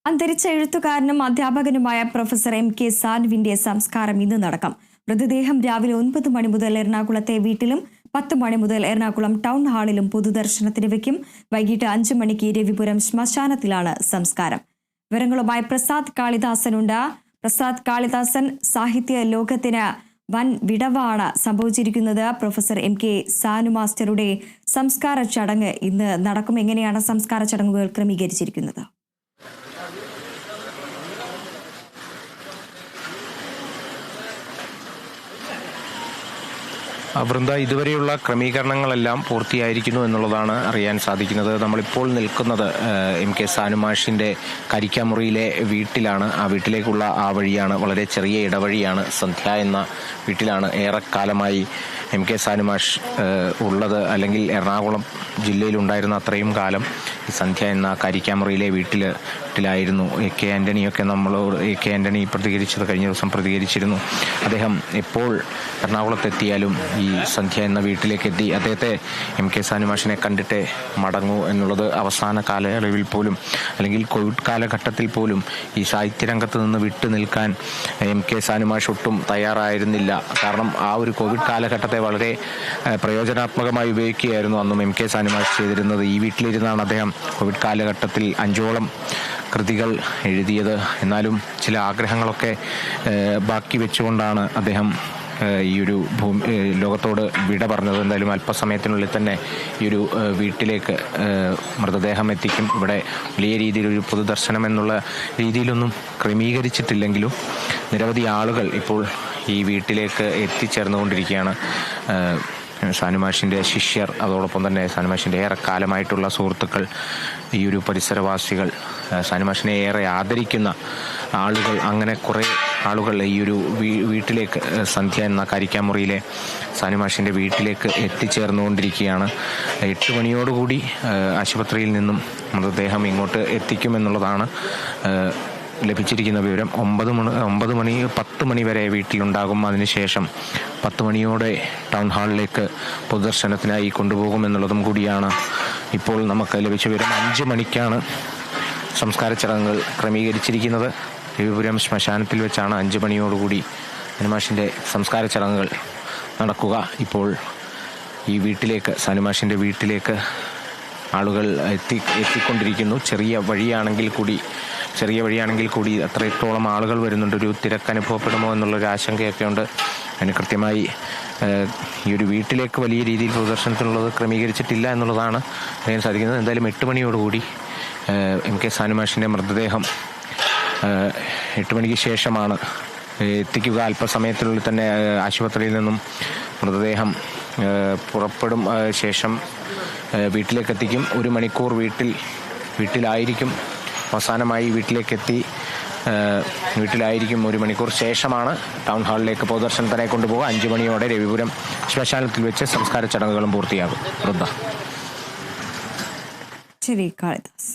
അന്തരിച്ച എഴുത്തുകാരനും അധ്യാപകനുമായ professor MK. സാനുവിന്റെ സംസ്കാരം ഇന്ന് നടക്കും. മൃതദേഹം രാവിലെ 9 മണി മുതൽ എറണാകുളത്തെ വീട്ടിലും 10 മണി മുതൽ എറണാകുളം ടൗൺ ഹാളിലും പൊതുദർശനത്തിന് വയ്ക്കും. വൈകിട്ട് 5 മണിക്ക് രവിപുരം ശ്മശാനത്തിലാണ് സംസ്കാരം. വിവരങ്ങളുമായി പ്രസാദ് കാളിദാസനുണ്ട്. പ്രസാദ് കാളിദാസൻ, സാഹിത്യ ലോകത്തിന് വൻ വിടവാണ് സംഭവിച്ചിരിക്കുന്നത്. Professor MK. സാനു മാസ്റ്ററുടെ സംസ്കാര ചടങ്ങ് ഇന്ന് നടക്കും. എങ്ങനെയാണ് സംസ്കാര ചടങ്ങുകൾ ക്രമീകരിച്ചിരിക്കുന്നത്? വൃന്ദ, ഇതുവരെയുള്ള ക്രമീകരണങ്ങളെല്ലാം പൂർത്തിയായിരിക്കുന്നു എന്നുള്ളതാണ് അറിയാൻ സാധിക്കുന്നത്. നമ്മളിപ്പോൾ നിൽക്കുന്നത് എം.കെ. സാനുമാഷിൻ്റെ കരിക്കാമുറിയിലെ വീട്ടിലാണ്. ആ വീട്ടിലേക്കുള്ള ആ വഴിയാണ്, വളരെ ചെറിയ ഇടവഴിയാണ്. സന്ധ്യ എന്ന വീട്ടിലാണ് ഏറെക്കാലമായി എം.കെ. സാനുമാഷ് ഉള്ളത്. അല്ലെങ്കിൽ എറണാകുളം ജില്ലയിലുണ്ടായിരുന്ന അത്രയും കാലം ഈ സന്ധ്യ എന്ന കരിക്കാമുറിയിലെ വീട്ടിലായിരുന്നു. എ.കെ. ആൻ്റണിയൊക്കെ നമ്മളോട് എ.കെ. ആൻ്റണി പ്രതികരിച്ചത് കഴിഞ്ഞ ദിവസം പ്രതികരിച്ചിരുന്നു. അദ്ദേഹം എപ്പോൾ എറണാകുളത്തെത്തിയാലും ഈ സന്ധ്യ എന്ന വീട്ടിലേക്ക് എത്തി അദ്ദേഹത്തെ എം.കെ. സാനുമാഷിനെ കണ്ടിട്ടേ മടങ്ങൂ എന്നുള്ളത് അവസാന കാലയളവിൽ പോലും, അല്ലെങ്കിൽ കോവിഡ് കാലഘട്ടത്തിൽ പോലും ഈ സാഹിത്യരംഗത്ത് നിന്ന് വിട്ടു നിൽക്കാൻ എം.കെ. സാനുമാഷ് ഒട്ടും തയ്യാറായിരുന്നില്ല. കാരണം ആ ഒരു കോവിഡ് കാലഘട്ടത്തെ വളരെ പ്രയോജനാത്മകമായി ഉപയോഗിക്കുകയായിരുന്നു അന്നും എം.കെ. സാനുമാഷ് ചെയ്തിരുന്നത്. ഈ വീട്ടിലിരുന്നാണ് അദ്ദേഹം കോവിഡ് കാലഘട്ടത്തിൽ 5ഓളം കൃതികൾ എഴുതിയത്. എന്നാലും ചില ആഗ്രഹങ്ങളൊക്കെ ബാക്കി വെച്ചുകൊണ്ടാണ് അദ്ദേഹം ഈ ഒരു ലോകത്തോട് വിട പറഞ്ഞത്. എന്തായാലും അല്പസമയത്തിനുള്ളിൽ തന്നെ ഈ ഒരു വീട്ടിലേക്ക് മൃതദേഹം എത്തിക്കും. ഇവിടെ വലിയ രീതിയിലൊരു പൊതുദർശനം എന്നുള്ള രീതിയിലൊന്നും ക്രമീകരിച്ചിട്ടില്ലെങ്കിലും നിരവധി ആളുകൾ ഇപ്പോൾ ഈ വീട്ടിലേക്ക് എത്തിച്ചേർന്നുകൊണ്ടിരിക്കുകയാണ്. സാനുമാഷിൻ്റെ ശിഷ്യർ, അതോടൊപ്പം തന്നെ സാനുമാഷിൻ്റെ ഏറെക്കാലമായിട്ടുള്ള സുഹൃത്തുക്കൾ, ഈ ഒരു പരിസരവാസികൾ, സാനുമാഷിനെ ഏറെ ആദരിക്കുന്ന ആളുകൾ, അങ്ങനെ കുറേ ആളുകൾ ഈ ഒരു വീട്ടിലേക്ക്, സന്ധ്യ എന്ന കരിക്കാമുറിയിലെ സാനുമാഷിൻ്റെ വീട്ടിലേക്ക് എത്തിച്ചേർന്നുകൊണ്ടിരിക്കുകയാണ്. 8 മണിയോടുകൂടി ആശുപത്രിയിൽ നിന്നും മൃതദേഹം ഇങ്ങോട്ട് എത്തിക്കുമെന്നുള്ളതാണ് ലഭിച്ചിരിക്കുന്ന വിവരം. 10 മണി വരെ വീട്ടിലുണ്ടാകും. അതിനുശേഷം 10 മണിയോടെ ടൗൺ ഹാളിലേക്ക് പൊതുദർശനത്തിനായി കൊണ്ടുപോകുമെന്നുള്ളതും കൂടിയാണ് ഇപ്പോൾ നമുക്ക് ലഭിച്ച വിവരം. 5 മണിക്കാണ് സംസ്കാര ചടങ്ങുകൾ ക്രമീകരിച്ചിരിക്കുന്നത്. രവിപുരം ശ്മശാനത്തിൽ വെച്ചാണ് 5 മണിയോടുകൂടി സാനുമാഷിൻ്റെ സംസ്കാര ചടങ്ങുകൾ നടക്കുക. ഇപ്പോൾ ഈ വീട്ടിലേക്ക്, സാനുമാഷിൻ്റെ വീട്ടിലേക്ക് ആളുകൾ എത്തിക്കൊണ്ടിരിക്കുന്നു. ചെറിയ വഴിയാണെങ്കിൽ കൂടി അത്രത്തോളം ആളുകൾ വരുന്നുണ്ട്. ഒരു തിരക്ക് അനുഭവപ്പെടുമോ എന്നുള്ളൊരു ആശങ്കയൊക്കെ ഉണ്ട്. അതിന് കൃത്യമായി ഈ ഒരു വീട്ടിലേക്ക് വലിയ രീതിയിൽ പ്രദർശനത്തിനുള്ളത് ക്രമീകരിച്ചിട്ടില്ല എന്നുള്ളതാണ് അറിയാൻ സാധിക്കുന്നത്. എന്തായാലും 8 മണിയോടുകൂടി എം.കെ. സാനുമാഷിൻ്റെ മൃതദേഹം 8 മണിക്ക് ശേഷമാണ് എത്തിക്കുക. അല്പസമയത്തിനുള്ളിൽ തന്നെ ആശുപത്രിയിൽ നിന്നും മൃതദേഹം പുറപ്പെടും. ശേഷം വീട്ടിലേക്ക് എത്തിക്കും. 1 മണിക്കൂർ വീട്ടിലായിരിക്കും. അവസാനമായി വീട്ടിലായിരിക്കും. 1 മണിക്കൂർ ശേഷമാണ് ടൗൺ ഹാളിലേക്ക് പൊതുദർശനത്തിനായി കൊണ്ടുപോകുക. 5 മണിയോടെ രവിപുരം ശ്മശാനത്തിൽ വെച്ച് സംസ്കാര ചടങ്ങുകളും പൂർത്തിയാകും. വൃന്ദ. ശരി കാളിദാസ്.